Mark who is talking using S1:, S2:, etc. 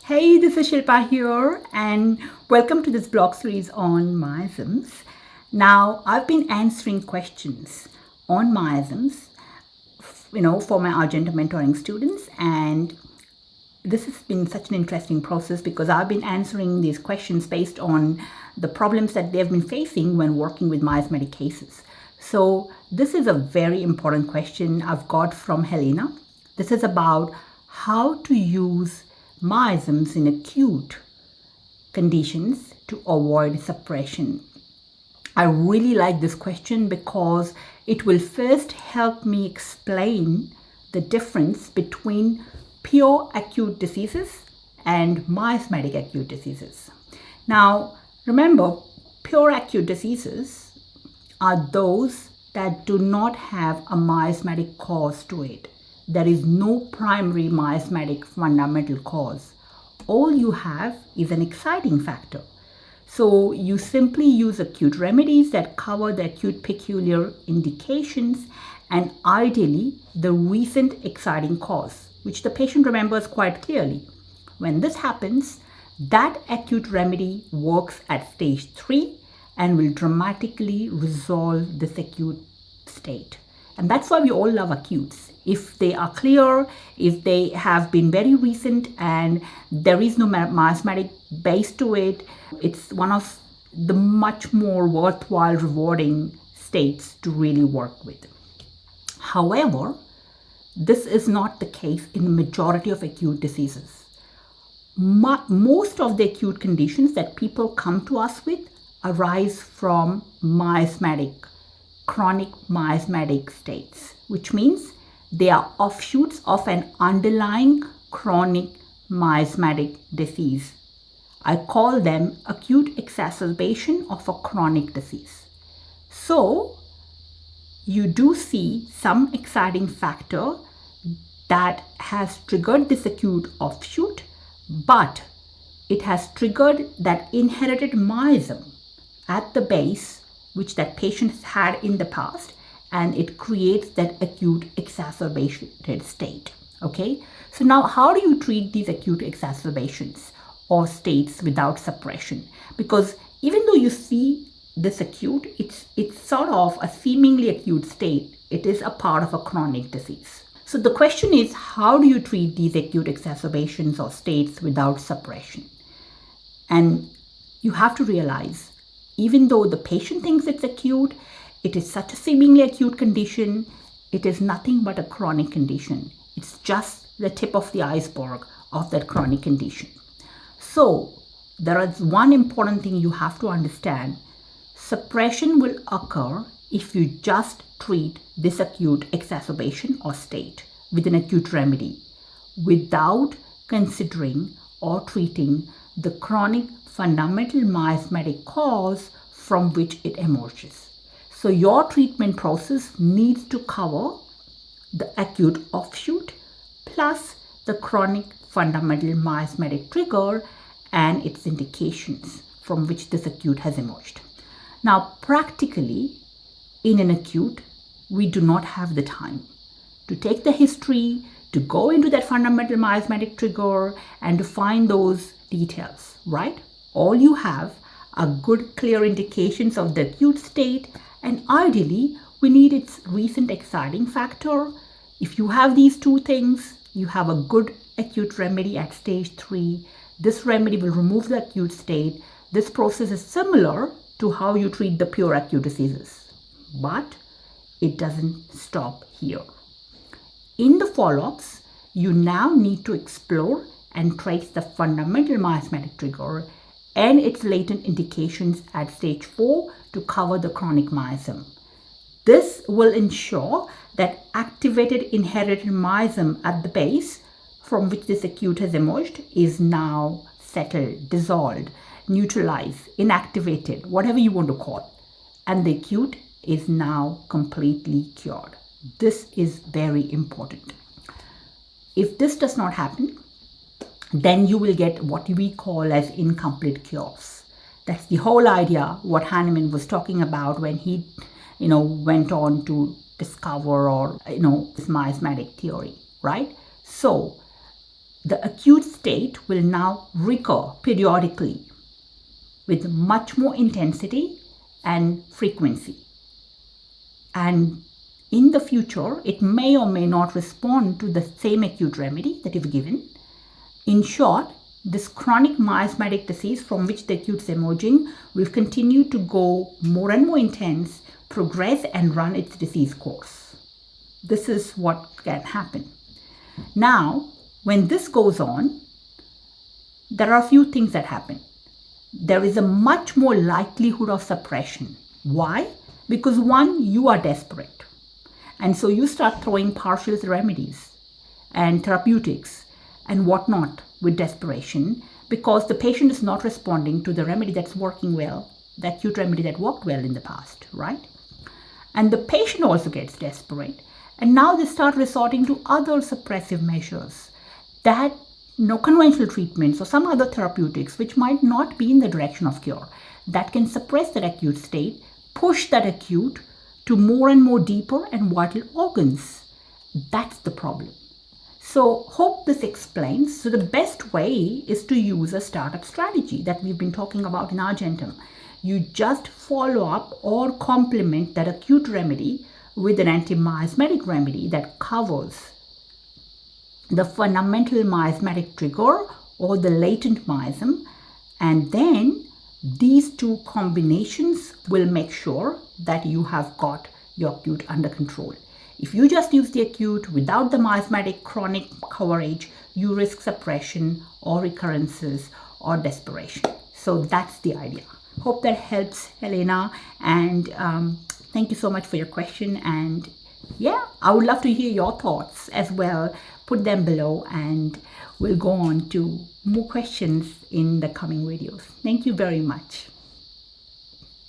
S1: Hey, this is Shilpa here, and welcome to this blog series on miasms. Now, I've been answering questions on miasms, for my Argenta mentoring students, and this has been such an interesting process because I've been answering these questions based on the problems that they've been facing when working with miasmatic cases. So, this is a very important question I've got from Helena. This is about how to use miasms in acute conditions to avoid suppression. I really like this question because it will first help me explain the difference between pure acute diseases and miasmatic acute diseases. Now, remember, pure acute diseases are those that do not have a miasmatic cause to it. There is no primary miasmatic fundamental cause. All you have is an exciting factor. So you simply use acute remedies that cover the acute peculiar indications and ideally the recent exciting cause, which the patient remembers quite clearly. When this happens, that acute remedy works at stage 3 and will dramatically resolve this acute state. And that's why we all love acutes. If they are clear, if they have been very recent and there is no miasmatic base to it, it's one of the much more worthwhile, rewarding states to really work with. However, this is not the case in the majority of acute diseases. Most of the acute conditions that people come to us with arise from chronic miasmatic states, which means they are offshoots of an underlying chronic miasmatic disease. I call them acute exacerbation of a chronic disease. So, you do see some exciting factor that has triggered this acute offshoot, but it has triggered that inherited miasm at the base which that patient has had in the past, and it creates that acute exacerbated state. Okay, so now how do you treat these acute exacerbations or states without suppression? Because even though you see this acute, it's sort of a seemingly acute state. It is a part of a chronic disease. So the question is, how do you treat these acute exacerbations or states without suppression? And you have to realize, even though the patient thinks it's acute, it is such a seemingly acute condition, it is nothing but a chronic condition. It's just the tip of the iceberg of that chronic condition. So there is one important thing you have to understand. Suppression will occur if you just treat this acute exacerbation or state with an acute remedy without considering or treating the chronic fundamental miasmatic cause from which it emerges. So your treatment process needs to cover the acute offshoot plus the chronic fundamental miasmatic trigger and its indications from which this acute has emerged. Now, practically, in an acute, we do not have the time to take the history, to go into that fundamental miasmatic trigger and to find those details, right? All you have are good, clear indications of the acute state, and ideally, we need its recent exciting factor. If you have these two things, you have a good acute remedy at stage 3. This remedy will remove the acute state. This process is similar to how you treat the pure acute diseases, but it doesn't stop here. In the follow-ups, you now need to explore and trace the fundamental miasmatic trigger and its latent indications at stage 4 to cover the chronic miasm. This will ensure that activated inherited miasm at the base from which this acute has emerged is now settled, dissolved, neutralized, inactivated, whatever you want to call, and the acute is now completely cured. This is very important. If this does not happen, then you will get what we call as incomplete cures. That's the whole idea what Hahnemann was talking about when he, went on to discover this miasmatic theory, right? So the acute state will now recur periodically with much more intensity and frequency. And in the future, it may or may not respond to the same acute remedy that you've given. In short, this chronic miasmatic disease from which the acute is emerging will continue to go more and more intense, progress and run its disease course. This is what can happen. Now, when this goes on, there are a few things that happen. There is a much more likelihood of suppression. Why? Because one, you are desperate. And so you start throwing partial remedies and therapeutics and whatnot with desperation because the patient is not responding to the remedy that's working well, the acute remedy that worked well in the past, right? And the patient also gets desperate. And now they start resorting to other suppressive measures that conventional treatments or some other therapeutics which might not be in the direction of cure that can suppress that acute state, push that acute to more and more deeper and vital organs. That's the problem. So hope this explains. So the best way is to use a startup strategy that we've been talking about in Argentum. You just follow up or complement that acute remedy with an anti-miasmatic remedy that covers the fundamental miasmatic trigger or the latent miasm, and then these two combinations will make sure that you have got your acute under control. If you just use the acute without the miasmatic chronic coverage, you risk suppression or recurrences or desperation. So that's the idea. Hope that helps, Helena, and thank you so much for your question. And yeah, I would love to hear your thoughts as well. Put them below and we'll go on to more questions in the coming videos. Thank you very much.